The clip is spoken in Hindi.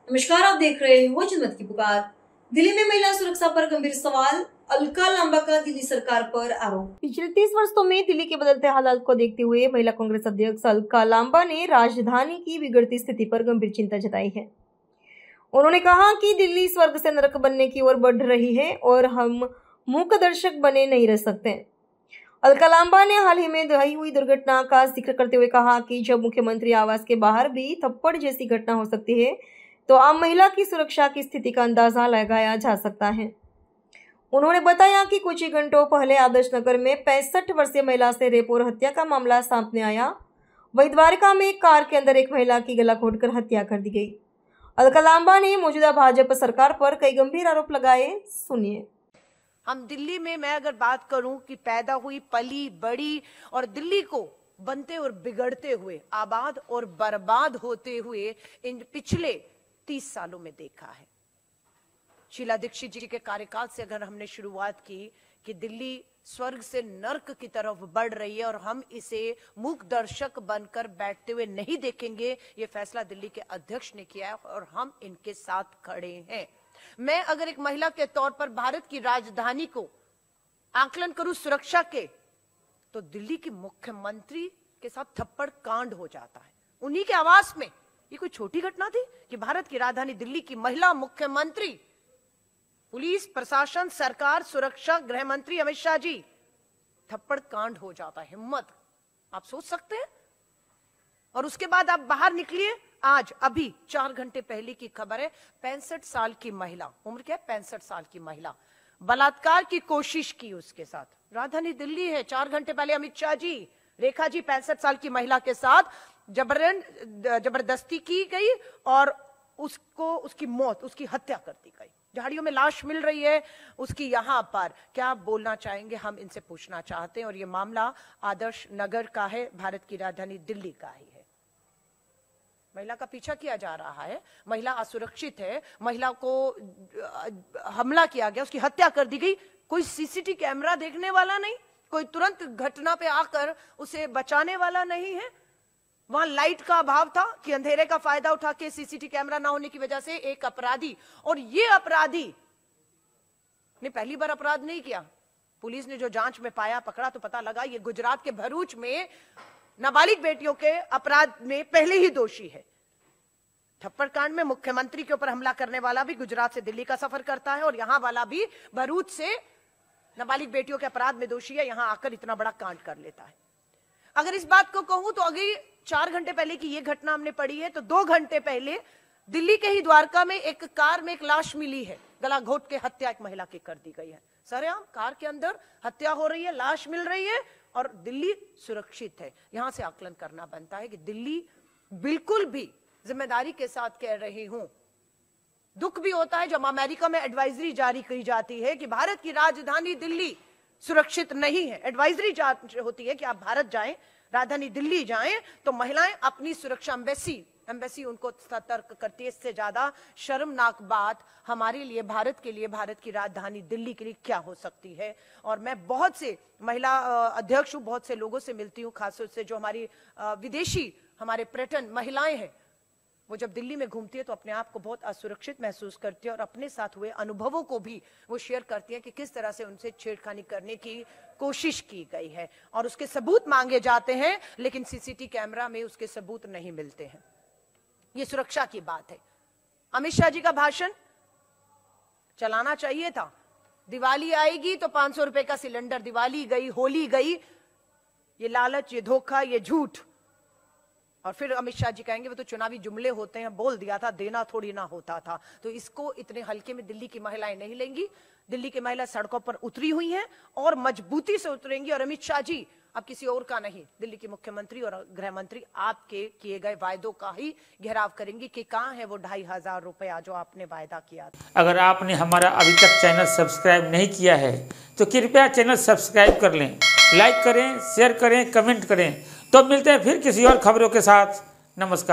नमस्कार, आप देख रहे हो जनमत की पुकार। दिल्ली में महिला सुरक्षा पर गंभीर सवाल, अलका लांबा का दिल्ली सरकार पर आरोप। पिछले 30 वर्षों में दिल्ली के बदलते हालात को देखते हुए महिला कांग्रेस अध्यक्ष अलका लांबा ने राजधानी की बिगड़ती स्थिति पर गंभीर चिंता जताई है। उन्होंने कहा कि दिल्ली स्वर्ग से नरक बनने की ओर बढ़ रही है और हम मूक दर्शक बने नहीं रह सकते। अलका लांबा ने हाल ही में हुई दुर्घटना का जिक्र करते हुए कहा कि जब मुख्यमंत्री आवास के बाहर भी थप्पड़ जैसी घटना हो सकती है तो आम महिला की सुरक्षा की स्थिति का अंदाजा लगाया जा सकता है। उन्होंने बताया कि कुछ ही घंटों पहले आदर्श नगर में 65 वर्षीय महिला से रेप और हत्या का मामला सामने आया। वहीं द्वारका में कार के अंदर एक महिला की गला घोटकर हत्या कर दी गई। अलका लांबा ने मौजूदा भाजपा सरकार पर कई गंभीर आरोप लगाए। सुनिए। हम दिल्ली में मैं अगर बात करूं कि पैदा हुई, पली बड़ी और दिल्ली को बनते और बिगड़ते हुए, आबाद और बर्बाद होते हुए इन पिछले 30 सालों में देखा है। शीला दीक्षित जी के कार्यकाल से अगर हमने शुरुआत की कि दिल्ली स्वर्ग से नर्क की तरफ बढ़ रही है और हम इसे मूक दर्शक बनकर बैठते हुए नहीं देखेंगे, ये फैसला दिल्ली के अध्यक्ष ने किया है और हम इनके साथ खड़े हैं। मैं अगर एक महिला के तौर पर भारत की राजधानी को आकलन करूं सुरक्षा के, तो दिल्ली की मुख्यमंत्री के साथ थप्पड़ कांड हो जाता है उन्हीं के आवास में। ये कोई छोटी घटना थी कि भारत की राजधानी दिल्ली की महिला मुख्यमंत्री, पुलिस प्रशासन, सरकार, सुरक्षा, गृह मंत्री अमित शाह जी, थप्पड़ कांड हो जाता है। हिम्मत आप सोच सकते हैं। और उसके बाद आप बाहर निकलिए। आज अभी 4 घंटे पहले की खबर है, 65 साल की महिला, उम्र क्या है, 65 साल की महिला, बलात्कार की कोशिश की उसके साथ। राजधानी दिल्ली है। 4 घंटे पहले अमित शाह जी, रेखा जी 65 साल की महिला के साथ जबरदस्ती की गई और उसकी मौत, उसकी हत्या कर दी गई। झाड़ियों में लाश मिल रही है उसकी। यहां पर क्या बोलना चाहेंगे, हम इनसे पूछना चाहते हैं। और यह मामला आदर्श नगर का है, भारत की राजधानी दिल्ली का ही है। महिला का पीछा किया जा रहा है, महिला असुरक्षित है, महिला को हमला किया गया, उसकी हत्या कर दी गई। कोई सीसीटीवी कैमरा देखने वाला नहीं, कोई तुरंत घटना पे आकर उसे बचाने वाला नहीं है। वहां लाइट का अभाव था कि अंधेरे का फायदा उठा के सीसीटीवी कैमरा ना होने की वजह से एक अपराधी, और ये अपराधी ने पहली बार अपराध नहीं किया। पुलिस ने जो जांच में पाया, पकड़ा तो पता लगा ये गुजरात के भरूच में नाबालिग बेटियों के अपराध में पहले ही दोषी है। थप्पड़ कांड में मुख्यमंत्री के ऊपर हमला करने वाला भी गुजरात से दिल्ली का सफर करता है और यहां वाला भी भरूच से नाबालिग बेटियों के अपराध में दोषी है, यहां आकर इतना बड़ा कांड कर लेता है। अगर इस बात को कहूं तो अभी 4 घंटे पहले की यह घटना हमने पढ़ी है, तो 2 घंटे पहले दिल्ली के ही द्वारका में एक कार में एक लाश मिली है, गला घोट के हत्या एक महिला की कर दी गई है। सरेआम कार के अंदर हत्या हो रही है, लाश मिल रही है और दिल्ली सुरक्षित है। यहां से आकलन करना बनता है कि दिल्ली बिल्कुल भी जिम्मेदारी के साथ कह रही हूं, दुख भी होता है जब अमेरिका में एडवाइजरी जारी की जाती है कि भारत की राजधानी दिल्ली सुरक्षित नहीं है। एडवाइजरी होती है कि आप भारत जाएं, राजधानी दिल्ली जाएं, तो महिलाएं अपनी सुरक्षा, एम्बेसी उनको सतर्क करती है। इससे ज्यादा शर्मनाक बात हमारे लिए, भारत के लिए, भारत की राजधानी दिल्ली के लिए क्या हो सकती है। और मैं बहुत से महिला अध्यक्ष हूं, बहुत से लोगों से मिलती हूं, खासतौर से जो हमारी विदेशी हमारे पर्यटन महिलाएं हैं, वो जब दिल्ली में घूमती है तो अपने आप को बहुत असुरक्षित महसूस करती है और अपने साथ हुए अनुभवों को भी वो शेयर करती है कि किस तरह से उनसे छेड़खानी करने की कोशिश की गई है और उसके सबूत मांगे जाते हैं, लेकिन सीसीटीवी कैमरा में उसके सबूत नहीं मिलते हैं। ये सुरक्षा की बात है। अमित शाह जी का भाषण चलाना चाहिए था। दिवाली आएगी तो 500 रुपए का सिलेंडर, दिवाली गई, होली गई, ये लालच, ये धोखा, ये झूठ। और फिर अमित शाह जी कहेंगे वो तो चुनावी जुमले होते हैं, बोल दिया था, देना थोड़ी ना होता था। तो इसको इतने हल्के में दिल्ली की महिलाएं नहीं लेंगी। दिल्ली की महिला सड़कों पर उतरी हुई हैं और मजबूती से उतरेंगी। और अमित शाह जी अब किसी और का नहीं, दिल्ली के मुख्यमंत्री और गृह मंत्री आपके किए गए वायदों का ही घेराव करेंगे कि कहां है वो 2500 रुपया जो आपने वायदा किया था। अगर आपने हमारा अभी तक चैनल सब्सक्राइब नहीं किया है तो कृपया चैनल सब्सक्राइब कर लें, लाइक करें, शेयर करें, कमेंट करें। तो मिलते हैं फिर किसी और खबरों के साथ। नमस्कार।